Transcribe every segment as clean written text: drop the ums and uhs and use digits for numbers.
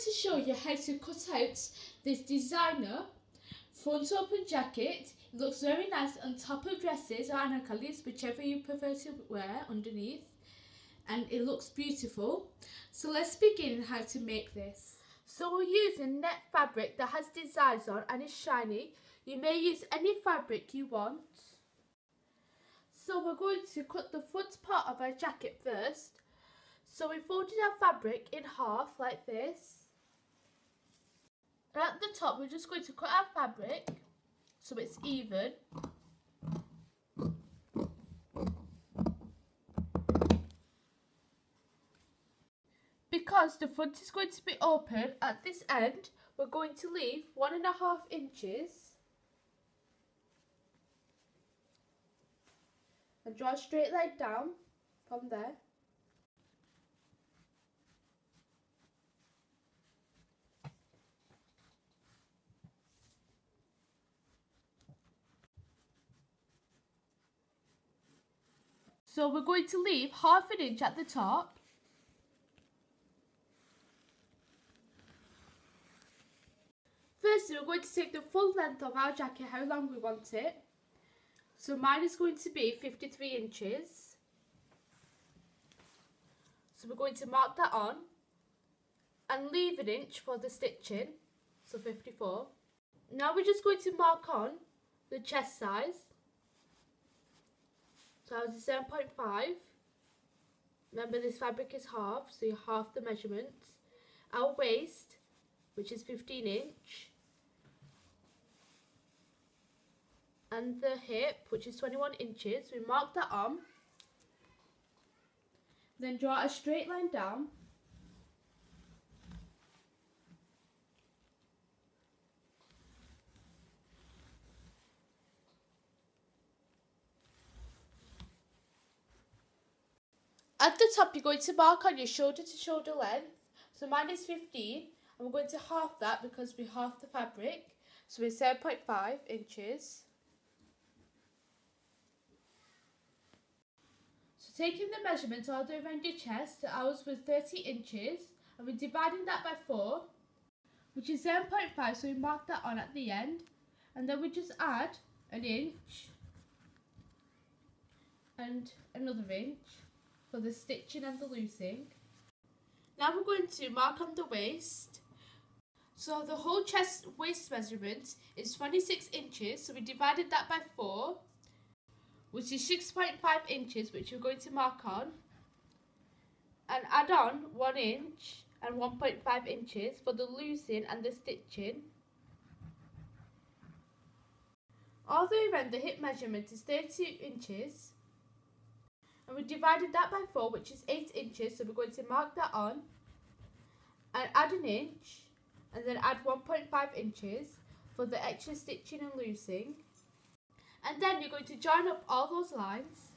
to show you how to cut out this designer front open jacket. It looks very nice on top of dresses or anarkalis, whichever you prefer to wear underneath, and it looks beautiful. So let's begin how to make this. So we're using net fabric that has designs on and is shiny. You may use any fabric you want. So we're going to cut the front part of our jacket first. So we folded our fabric in half like this. And at the top we're just going to cut our fabric so it's even. Because the front is going to be open at this end, we're going to leave 1.5 inches and draw a straight line down from there. So we're going to leave 1/2 inch at the top. Firstly, we're going to take the full length of our jacket, how long we want it. So mine is going to be 53 inches. So we're going to mark that on and leave 1 inch for the stitching, so 54. Now we're just going to mark on the chest size. So ours is 7.5. Remember, this fabric is half, so you half the measurements. Our waist, which is 15 inch. And the hip, which is 21 inches. We mark that on. Then draw a straight line down. At the top, you're going to mark on your shoulder to shoulder length. So mine is 15, and we're going to half that because we half the fabric. So it's 7.5 inches. So taking the measurement all the way around your chest, ours was 30 inches, and we're dividing that by 4, which is 7.5, so we mark that on at the end, and then we just add 1 inch and another inch for the stitching and the loosing. Now we're going to mark on the waist. So the whole chest waist measurement is 26 inches, so we divided that by 4, which is 6.5 inches, which we're going to mark on, and add on 1 inch and 1.5 inches for the loosing and the stitching. All the way around, the hip measurement is 32 inches, and we divided that by 4, which is 8 inches, so we're going to mark that on and add 1 inch and then add 1.5 inches for the extra stitching and loosing. And then you're going to join up all those lines.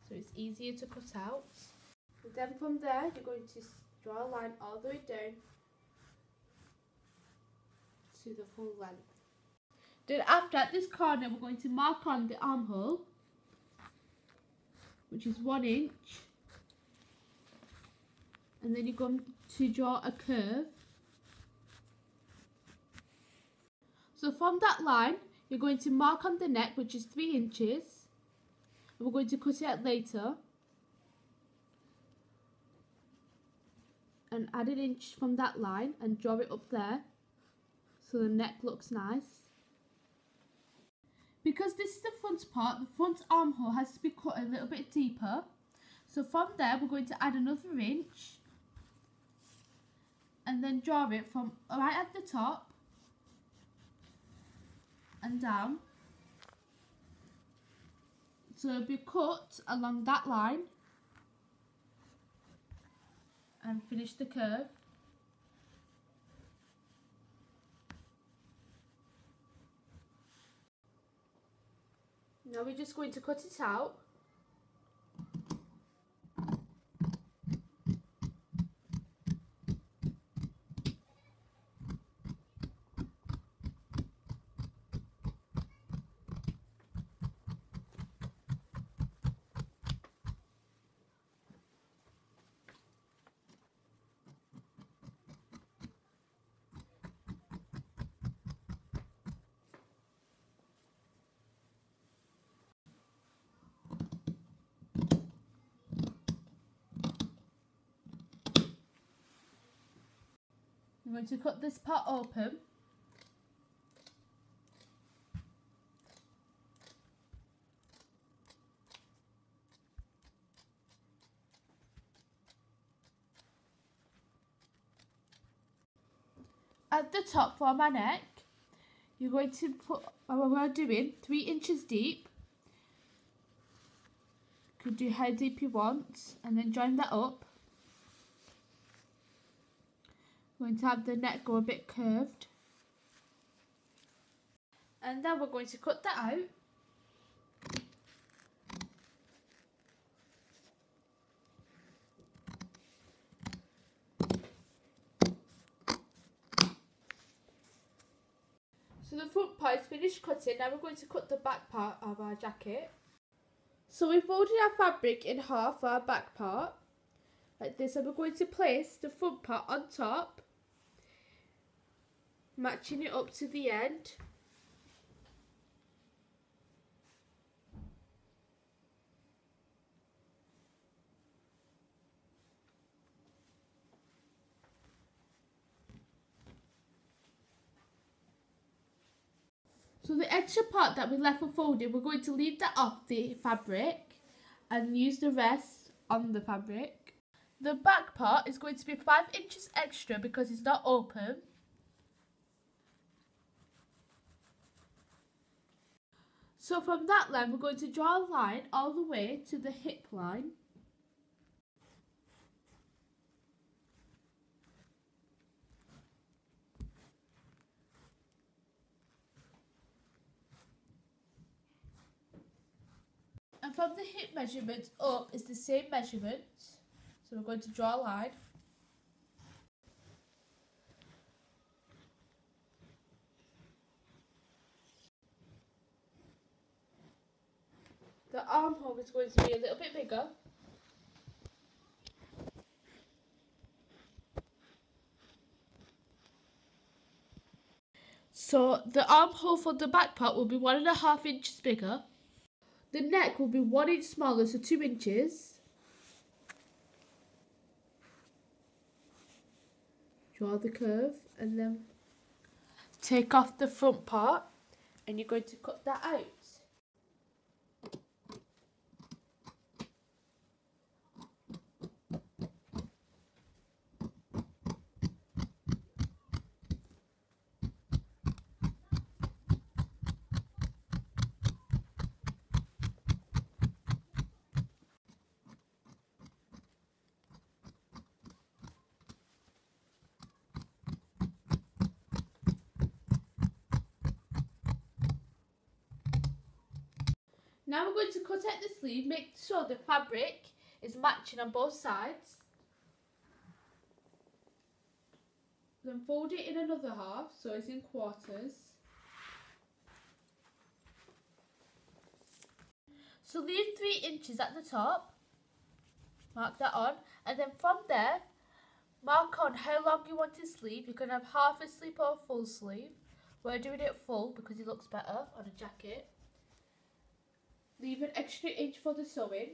So it's easier to cut out. And then from there, you're going to draw a line all the way down to the full length. Then after, at this corner, we're going to mark on the armhole, which is 1 inch, and then you're going to draw a curve. So from that line, you're going to mark on the neck, which is 3 inches, and we're going to cut it out later, and add 1 inch from that line and draw it up there so the neck looks nice. Because this is the front part, the front armhole has to be cut a little bit deeper. So from there, we're going to add another inch and then draw it from right at the top and down. So it'll be cut along that line and finish the curve. Now we're just going to cut it out. going to cut this part open. At the top for my neck, you're going to put, what we're doing, 3 inches deep. You could do how deep you want, and then join that up. We're going to have the neck go a bit curved. And then we're going to cut that out. So the front part is finished cutting. Now we're going to cut the back part of our jacket. So we've folded our fabric in half for our back part, like this, and we're going to place the front part on top, matching it up to the end. So the extra part that we left unfolded, we're going to leave that off the fabric and use the rest on the fabric. The back part is going to be 5 inches extra because it's not open. So from that line, we're going to draw a line all the way to the hip line. And from the hip measurement up is the same measurement. So we're going to draw a line. The armhole is going to be a little bit bigger. So the armhole for the back part will be 1.5 inches bigger. The neck will be 1 inch smaller, so 2 inches. Draw the curve and then take off the front part, and you're going to cut that out. Now we're going to cut out the sleeve, make sure the fabric is matching on both sides. Then fold it in another half, so it's in quarters. So leave 3 inches at the top, mark that on, and then from there, mark on how long you want his sleeve. You can have half a sleeve or a full sleeve. We're doing it full because it looks better on a jacket. Leave an extra inch for the sewing.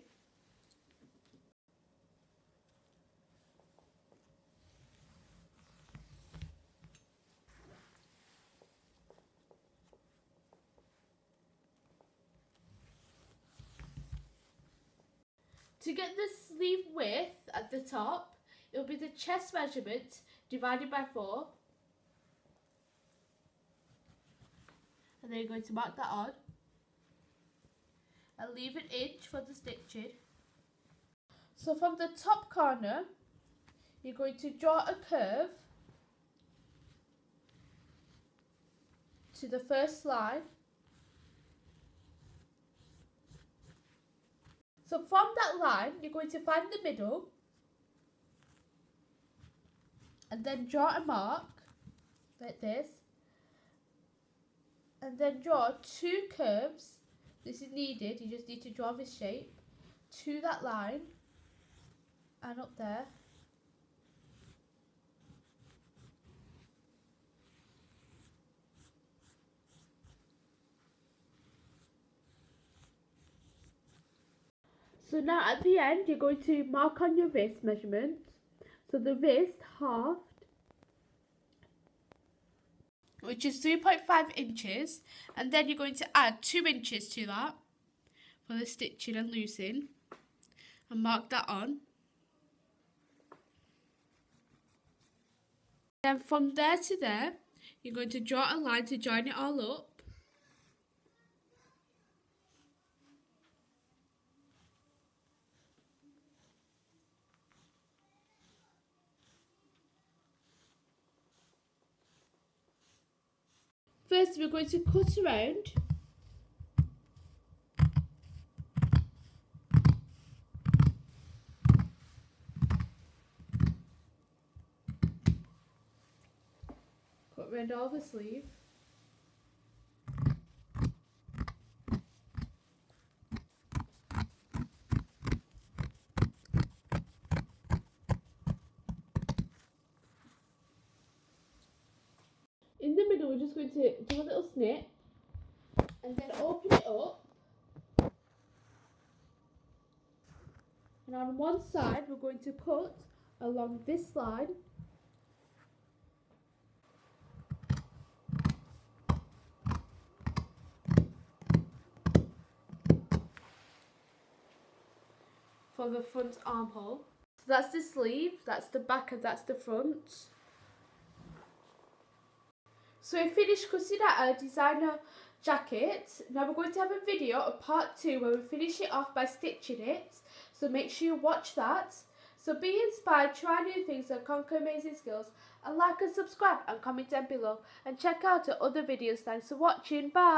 To get the sleeve width at the top, it will be the chest measurement divided by 4. And then you're going to mark that on. And leave an inch for the stitching. So from the top corner, you're going to draw a curve to the first line. So from that line, you're going to find the middle and then draw a mark like this, and then draw 2 curves. This is needed, you just need to draw this shape to that line and up there. So now at the end, you're going to mark on your wrist measurement. So the wrist halved which is 3.5 inches, and then you're going to add 2 inches to that for the stitching and loosing, and mark that on. Then from there to there, you're going to draw a line to join it all up. First, we're going to cut around. Cut around all the sleeve. In the middle, we're just going to do a little snip and then open it up. And on one side, we're going to cut along this line. For the front armhole. So that's the sleeve, that's the back, and that's the front. So we finished cutting out a designer jacket. Now we're going to have a video, a part 2, where we finish it off by stitching it. So make sure you watch that. So be inspired, try new things and conquer amazing skills. And like and subscribe and comment down below. And check out our other videos. Thanks for watching. Bye.